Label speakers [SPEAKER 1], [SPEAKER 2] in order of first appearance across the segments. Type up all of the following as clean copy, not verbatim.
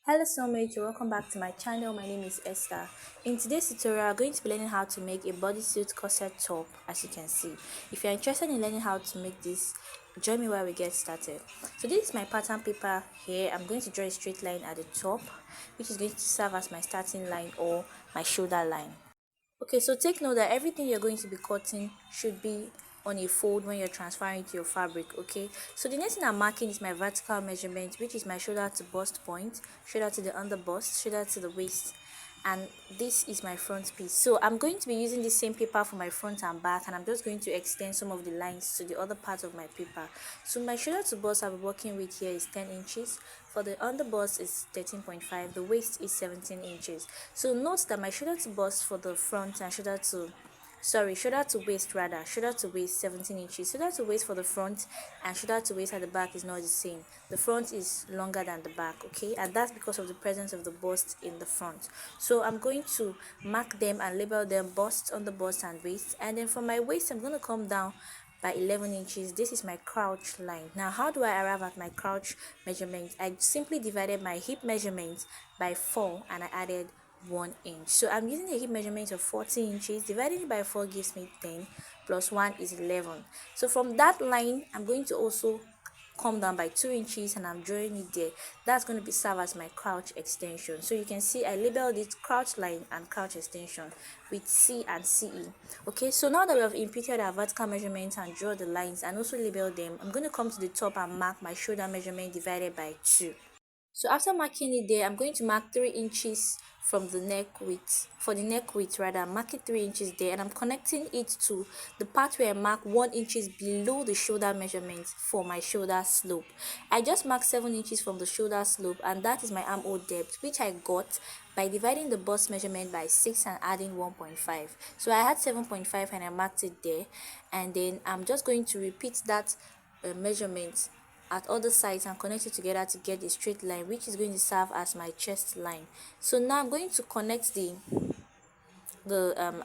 [SPEAKER 1] Hello soulmate, welcome back to my channel. My name is Esther. In today's tutorial, I'm going to be learning how to make a bodysuit corset top, as you can see. If you're interested in learning how to make this, join me while we get started. So this is my pattern paper here. I'm going to draw a straight line at the top, which is going to serve as my starting line or my shoulder line. Okay, so take note that everything you're going to be cutting should be on a fold when you're transferring to your fabric. Okay, so the next thing I'm marking is my vertical measurement, which is my shoulder to bust point, shoulder to the under bust, shoulder to the waist, and this is my front piece. So I'm going to be using the same paper for my front and back, and I'm just going to extend some of the lines to the other part of my paper. So my shoulder to bust I'll be working with here is 10 inches. For the under bust is 13.5, the waist is 17 inches. So note that my shoulder to bust for the front and shoulder to waist, rather shoulder to waist 17 inches, shoulder to waist for the front and shoulder to waist at the back is not the same. The front is longer than the back, okay, and that's because of the presence of the bust in the front. So I'm going to mark them and label them bust, on the bust and waist, and then from my waist I'm going to come down by 11 inches. This is my crouch line. Now how do I arrive at my crouch measurement? I simply divided my hip measurement by 4 and I added 1 inch. So I'm using a hip measurement of 40 inches. Dividing it by 4 gives me 10, plus 1 is 11. So from that line I'm going to also come down by 2 inches and I'm drawing it there. That's going to be serve as my crouch extension. So you can see I labeled it crouch line and crouch extension with C and CE. Okay, so now that we have imputed our vertical measurements and draw the lines and also label them, I'm going to come to the top and mark my shoulder measurement divided by 2. So after marking it there, I'm going to mark 3 inches from the neck width. For the neck width, rather, I'm marking 3 inches there, and I'm connecting it to the part where I mark 1 inches below the shoulder measurement for my shoulder slope. I just marked 7 inches from the shoulder slope, and that is my armhole depth, which I got by dividing the bust measurement by 6 and adding 1.5. So I had 7.5 and I marked it there, and then I'm just going to repeat that measurement at other sides and connect it together to get a straight line, which is going to serve as my chest line. So now I'm going to connect the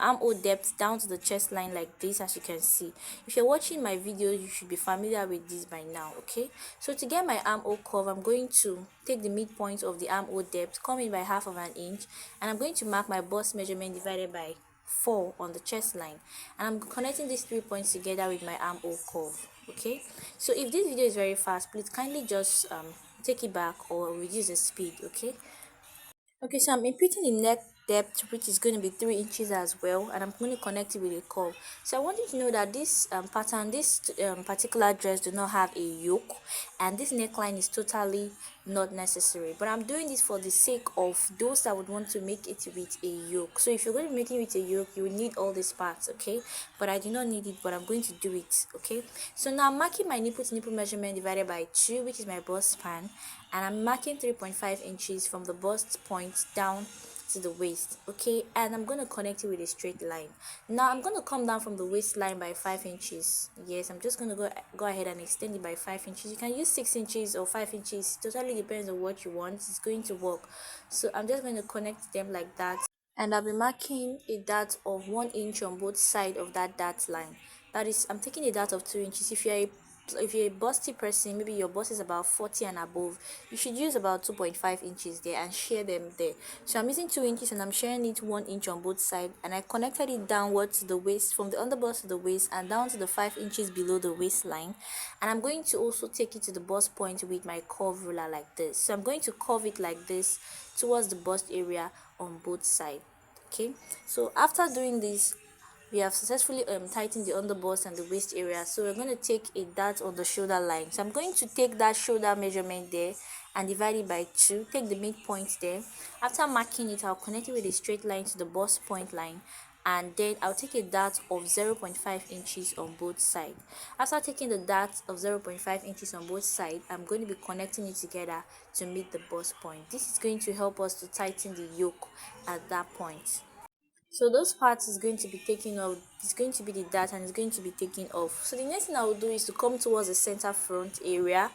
[SPEAKER 1] armhole depth down to the chest line like this. As you can see, if you're watching my video, you should be familiar with this by now. Okay, so to get my armhole curve, I'm going to take the midpoint of the armhole depth, come in by half of an inch, and I'm going to mark my bust measurement divided by 4 on the chest line, and I'm connecting these 3 points together with my armhole curve. Okay, so if this video is very fast, please kindly just take it back or reduce the speed. Okay, so I'm imputing the neck depth, which is going to be 3 inches as well, and I'm going to connect it with a curve. So I want you to know that this pattern, this particular dress do not have a yoke, and this neckline is totally not necessary, but I'm doing this for the sake of those that would want to make it with a yoke. So if you're going to be making it with a yoke, you will need all these parts, okay, but I do not need it, but I'm going to do it. Okay, so now I'm marking my nipple to nipple measurement divided by 2, which is my bust span, and I'm marking 3.5 inches from the bust point down to the waist. Okay, and I'm going to connect it with a straight line. Now I'm going to come down from the waistline by 5 inches. Yes, I'm just going to go ahead and extend it by 5 inches. You can use 6 inches or 5 inches, totally depends on what you want. It's going to work. So I'm just going to connect them like that, and I'll be marking a dart of 1 inch on both sides of that dart line. That is, I'm taking a dart of 2 inches. If you're a busty person, maybe your bust is about 40 and above, you should use about 2.5 inches there and share them there. So I'm using 2 inches and I'm sharing it 1 inch on both sides, and I connected it downwards to the waist, from the underbust to the waist, and down to the 5 inches below the waistline. And I'm going to also take it to the bust point with my curve ruler like this. So I'm going to curve it like this towards the bust area on both sides. Okay, so after doing this, we have successfully tightened the underbust and the waist area. So we're going to take a dart on the shoulder line. So I'm going to take that shoulder measurement there and divide it by 2, take the midpoint there. After marking it, I'll connect it with a straight line to the bust point line, and then I'll take a dart of 0.5 inches on both sides. After taking the dart of 0.5 inches on both sides, I'm going to be connecting it together to meet the bust point. This is going to help us to tighten the yoke at that point. So those parts is going to be taken off. It's going to be the dart and it's going to be taken off. So the next thing I will do is to come towards the center front area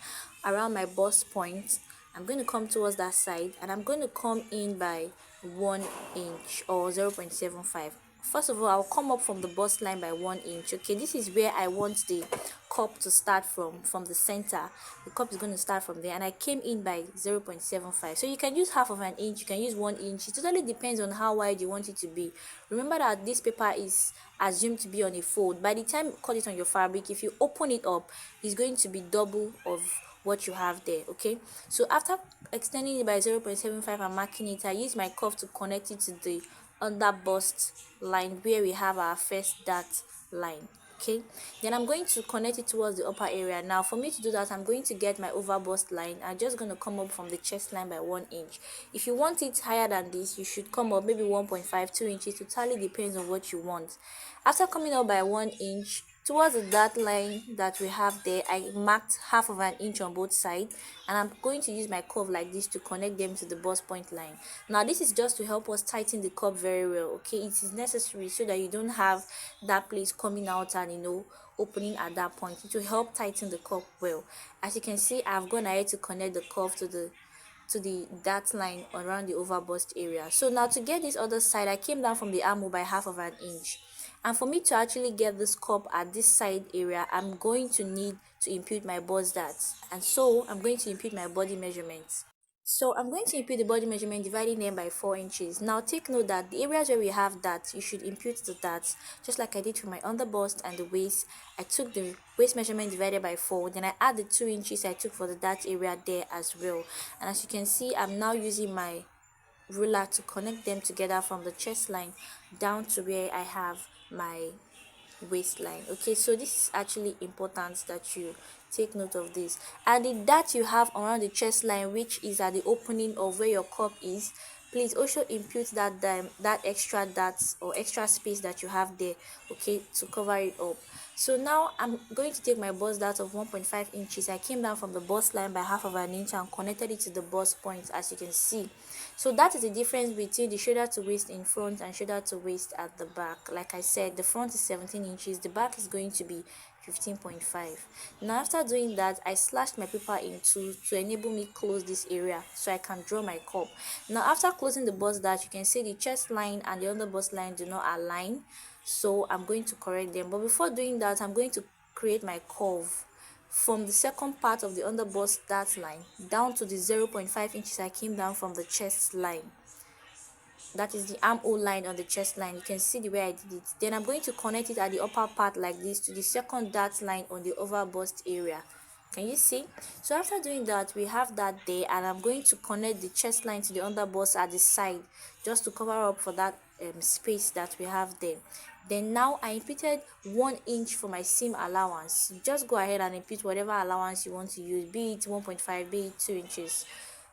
[SPEAKER 1] around my bust point. I'm going to come towards that side, and I'm going to come in by 1 inch or 0.75. first of all, I'll come up from the bust line by 1 inch. Okay, this is where I want the cup to start from the center. The cup is going to start from there, and I came in by 0.75. So you can use half of an inch, you can use 1 inch. It totally depends on how wide you want it to be. Remember that this paper is assumed to be on a fold. By the time you cut it on your fabric, if you open it up, it's going to be double of what you have there. Okay, so after extending it by 0.75 and marking it, I use my cuff to connect it to the under bust line where we have our first dart line. Okay, then I'm going to connect it towards the upper area. Now for me to do that, I'm going to get my over bust line. I'm just going to come up from the chest line by 1 inch. If you want it higher than this, you should come up maybe 1.5 2 inches. Totally depends on what you want. After coming up by 1 inch towards the dart line that we have there, I marked half of an inch on both sides, and I'm going to use my curve like this to connect them to the bust point line. Now this is just to help us tighten the curve very well. Okay, it is necessary so that you don't have that place coming out and opening at that point. It will help tighten the curve well. As you can see, I've gone ahead to connect the curve to the dart line around the over bust area. So now to get this other side, I came down from the armhole by half of an inch, and for me to actually get this cup at this side area, I'm going to need to impute my bust darts, and so I'm going to impute my body measurements. So I'm going to impute the body measurement, dividing them by 4 inches. Now take note that the areas where we have that, you should impute the darts just like I did for my underbust and the waist. I took the waist measurement divided by 4, then I add the 2 inches I took for the dart area there as well. And as you can see, I'm now using my ruler to connect them together from the chest line down to where I have my waistline. Okay, so this is actually important that you take note of this. And the dart you have around the chest line, which is at the opening of where your cup is, please also impute that extra darts or extra space that you have there, okay, to cover it up. So now I'm going to take my bust dart of 1.5 inches. I came down from the bust line by half of an inch and connected it to the bust point, as you can see. So that is the difference between the shoulder to waist in front and shoulder to waist at the back. Like I said, the front is 17 inches, the back is going to be 15.5. Now after doing that, I slashed my paper in two to enable me close this area so I can draw my cup. Now after closing the bust dart, you can see the chest line and the under bust line do not align, so I'm going to correct them. But before doing that, I'm going to create my curve from the second part of the under bust dart line down to the 0.5 inches I came down from the chest line. That is the armhole line on the chest line. You can see the way I did it. Then I'm going to connect it at the upper part like this to the second dart line on the over bust area. Can you see? So after doing that, we have that there, and I'm going to connect the chest line to the under bust at the side just to cover up for that space that we have there. Then now I imputed 1 inch for my seam allowance. Just go ahead and impute whatever allowance you want to use, be it 1.5, be it 2 inches.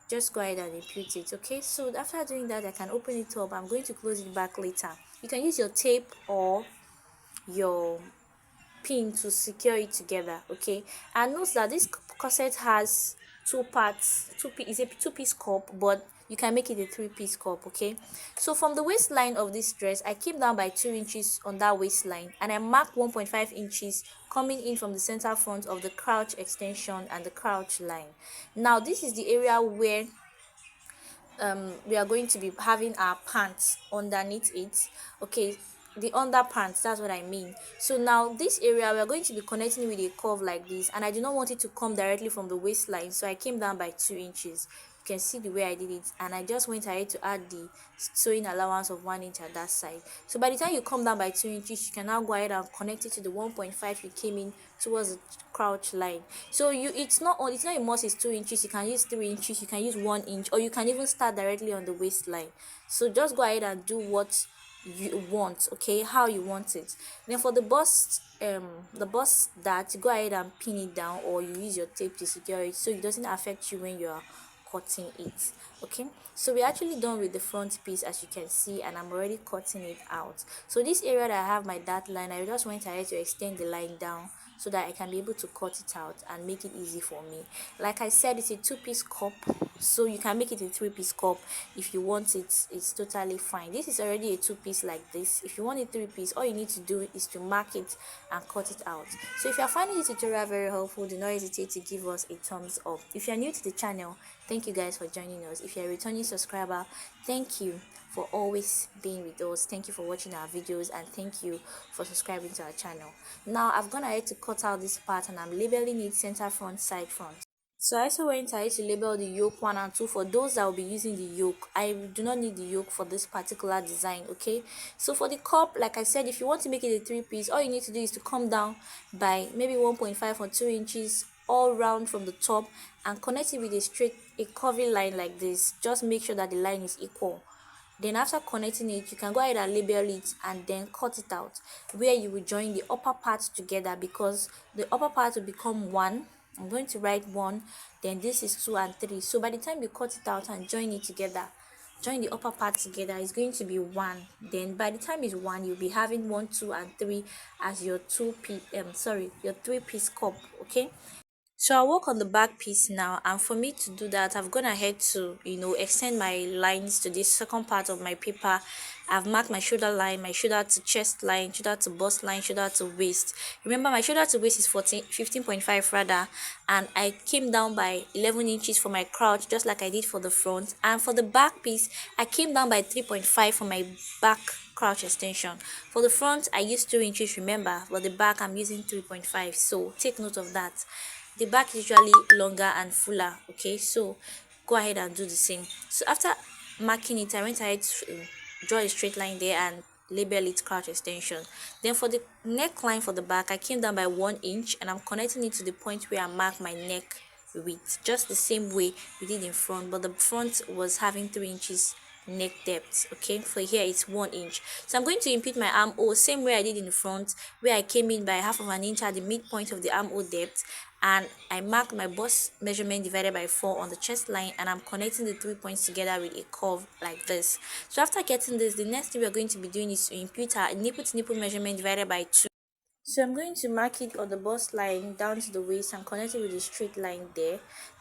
[SPEAKER 1] Just go ahead and impute it. Okay, so after doing that, I can open it up. I'm going to close it back later. You can use your tape or your pin to secure it together. Okay, and note that this corset has two parts. Is a two-piece cup, but you can make it a three-piece cup. Okay, so from the waistline of this dress, I came down by 2 inches on that waistline, and I marked 1.5 inches coming in from the center front of the crouch extension and the crouch line. Now this is the area where we are going to be having our pants underneath it. Okay, the underpants, that's what I mean. So now this area we are going to be connecting with a curve like this, and I do not want it to come directly from the waistline, so I came down by 2 inches. You can see the way I did it, and I just went ahead to add the sewing allowance of 1 inch at that side. So by the time you come down by 2 inches, you can now go ahead and connect it to the 1.5 you came in towards the crouch line. So it's not a must it's 2 inches. You can use 3 inches, you can use 1 inch, or you can even start directly on the waistline. So just go ahead and do what you want, okay, how you want it. Then for the bust that, go ahead and pin it down, or you use your tape to secure it so it doesn't affect you when you are cutting it. Okay, so we're actually done with the front piece, as you can see, and I'm already cutting it out. So this area that I have my dart line, I just went ahead to extend the line down so that I can be able to cut it out and make it easy for me. Like I said, it's a two-piece cup, so you can make it a three-piece cup if you want it. It's totally fine. This is already a two-piece like this. If you want a three-piece, all you need to do is to mark it and cut it out. So if you're finding this tutorial very helpful, do not hesitate to give us a thumbs up. If you're new to the channel, Thank you guys for joining us. If you're a returning subscriber, thank you for always being with us. Thank you for watching our videos, and thank you for subscribing to our channel. Now I've gone ahead to cut out this part, and I'm labeling it center front, side front. So I also went ahead to label the yoke 1 and 2 for those that will be using the yoke. I do not need the yoke for this particular design. Okay, so for the cup, like I said, if you want to make it a 3-piece, all you need to do is to come down by maybe 1.5 or 2 inches all round from the top and connect it with a curvy line like this. Just make sure that the line is equal. Then after connecting it, you can go ahead and label it and then cut it out, where you will join the upper part together, because the upper part will become 1. I'm going to write 1, then this is 2 and 3. So by the time you cut it out and join it together, join the upper part together, it's going to be 1. Then by the time it's 1, you'll be having 1, 2 and 3 as your 3-piece cup. Okay, so I'll work on the back piece now, and for me to do that, I've gone ahead to extend my lines to this second part of my paper. I've marked my shoulder line, my shoulder to chest line, shoulder to bust line, shoulder to waist. Remember, my shoulder to waist is 15.5 rather, and I came down by 11 inches for my crouch, just like I did for the front. And for the back piece, I came down by 3.5 for my back crouch extension. For the front, I used 2 inches, remember, for the back I'm using 3.5, so take note of that. The back is usually longer and fuller. Okay, so go ahead and do the same. So after marking it, I went ahead to draw a straight line there and label it crouch extension. Then for the neckline for the back, I came down by 1 inch and I'm connecting it to the point where I mark my neck width, just the same way we did in front, but the front was having 3 inches neck depth. Okay, for here it's 1 inch. So I'm going to impute my armhole same way I did in the front, where I came in by half of an inch at the midpoint of the armhole depth, and I marked my bust measurement divided by 4 on the chest line, and I'm connecting the 3 points together with a curve like this. So after getting this, the next thing we're going to be doing is to impute our nipple to nipple measurement divided by 2. So I'm going to mark it on the bust line down to the waist and connect it with a straight line there.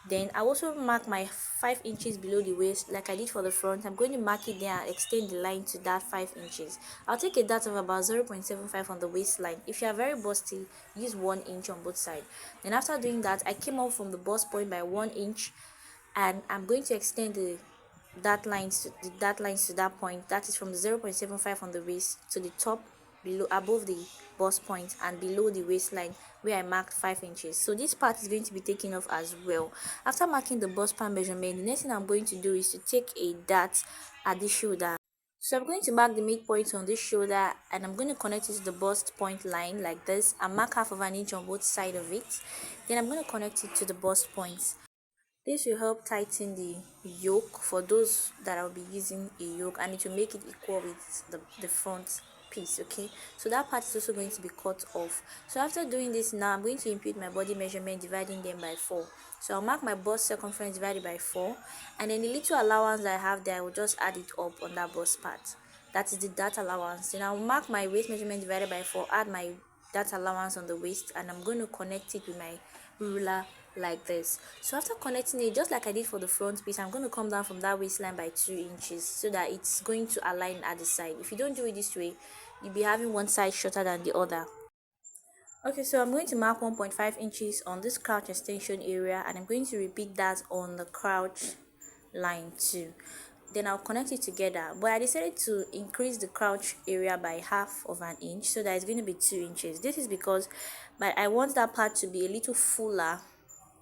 [SPEAKER 1] Then I also mark my 5 inches below the waist like I did for the front. I'm going to mark it there and extend the line to that 5 inches. I'll take a dart of about 0.75 on the waistline. If you are very busty, use 1 inch on both sides. Then after doing that, I came off from the bust point by 1 inch, and I'm going to extend the lines to that point. That is from the 0.75 on the waist to the top, below, above the bust point and below the waistline where I marked 5 inches. So this part is going to be taken off as well. After marking the bust part measurement, the next thing I'm going to do is to take a dart at the shoulder. So I'm going to mark the midpoint on this shoulder, and I'm going to connect it to the bust point line like this and mark half of an inch on both sides of it. Then I'm going to connect it to the bust points. This will help tighten the yoke for those that will be using a yoke, and it will make it equal with the front piece. Okay, so that part is also going to be cut off. So after doing this, now I'm going to impute my body measurement, dividing them by 4. So I'll mark my bust circumference divided by 4, and then the little allowance I have there, I will just add it up on that bust part. That is the dart allowance. Then I'll mark my waist measurement divided by 4, add my dart allowance on the waist, and I'm going to connect it with my ruler like this. So after connecting it, just like I did for the front piece, I'm going to come down from that waistline by 2 inches so that it's going to align at the side. If you don't do it this way, you'll be having one side shorter than the other. Okay, so I'm going to mark 1.5 inches on this crouch extension area, and I'm going to repeat that on the crouch line too. Then I'll connect it together, but I decided to increase the crouch area by half of an inch, so that it's going to be 2 inches. This is because I want that part to be a little fuller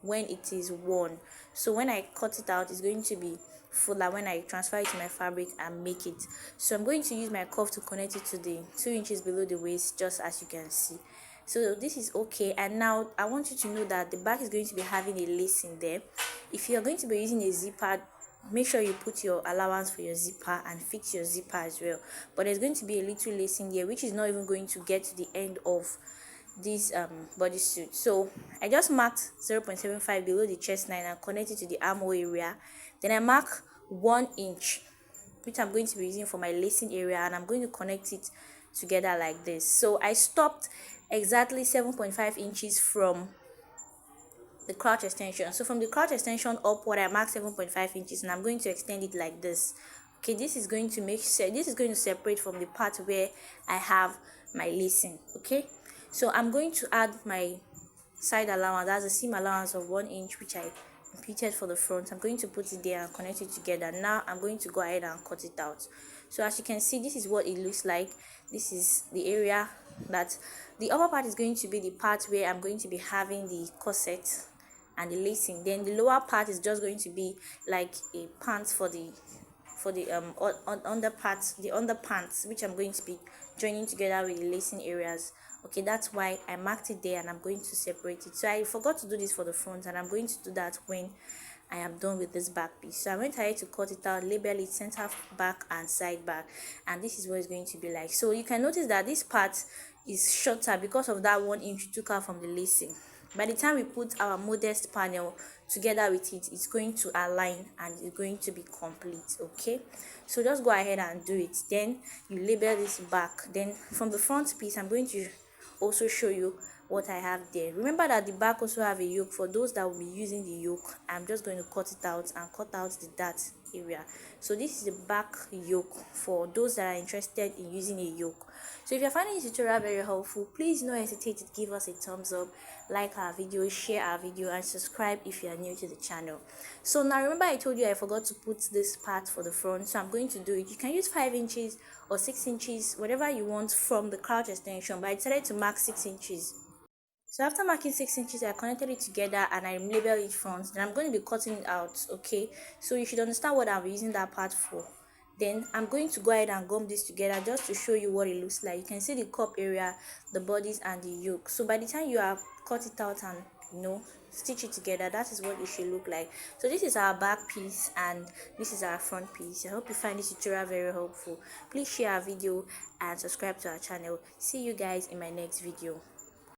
[SPEAKER 1] when it is worn. So when I cut it out, it's going to be fuller when I transfer it to my fabric and make it. So I'm going to use my cuff to connect it to the 2 inches below the waist, just as you can see. So this is okay. And now I want you to know that the back is going to be having a lace in there. If you're going to be using a zipper, make sure you put your allowance for your zipper and fix your zipper as well. But there's going to be a little lace in here, which is not even going to get to the end of this bodysuit. So I just marked 0.75 below the chest line and connected to the armhole area. Then I mark 1 inch, which I'm going to be using for my lacing area, and I'm going to connect it together like this. So I stopped exactly 7.5 inches from the crouch extension. So from the crouch extension upward, I marked 7.5 inches, and I'm going to extend it like this. Okay, this is going to separate from the part where I have my lacing. Okay, so I'm going to add my side allowance, that's a seam allowance of 1 inch, which I'm completed for the front, I'm going to put it there and connect it together. Now I'm going to go ahead and cut it out. So as you can see, this is what it looks like. This is the area that the upper part is going to be the part where I'm going to be having the corset and the lacing. Then the lower part is just going to be like a pants for the underparts, the underpants, which I'm going to be joining together with the lacing areas. Okay, that's why I marked it there, and I'm going to separate it. So I forgot to do this for the front, and I'm going to do that when I am done with this back piece. So I went ahead to cut it out, label it center back and side back, and this is what it's going to be like. So you can notice that this part is shorter because of that 1 inch we took out from the lacing. By the time we put our modest panel together with it, it's going to align and it's going to be complete. Okay, so just go ahead and do it. Then you label this back. Then from the front piece, I'm going to also show you what I have there. Remember that the back also have a yoke. For those that will be using the yoke, I'm just going to cut it out and cut out the dart area. So this is the back yoke for those that are interested in using a yoke. So if you're finding this tutorial very helpful, please don't hesitate to give us a thumbs up, like our video, share our video, and subscribe if you are new to the channel. So now remember I told you I forgot to put this part for the front, so I'm going to do it. You can use 5 inches or 6 inches, whatever you want from the crouch extension, but I decided to mark 6 inches. So after marking 6 inches, I connected it together and I labeled it front. Then I'm going to be cutting it out. Okay, so you should understand what I'm using that part for. Then I'm going to go ahead and gum this together just to show you what it looks like. You can see the cup area, the bodice, and the yoke. So by the time you have cut it out and stitch it together, that is what it should look like. So this is our back piece and this is our front piece. I hope you find this tutorial very helpful. Please share our video and subscribe to our channel. See you guys in my next video.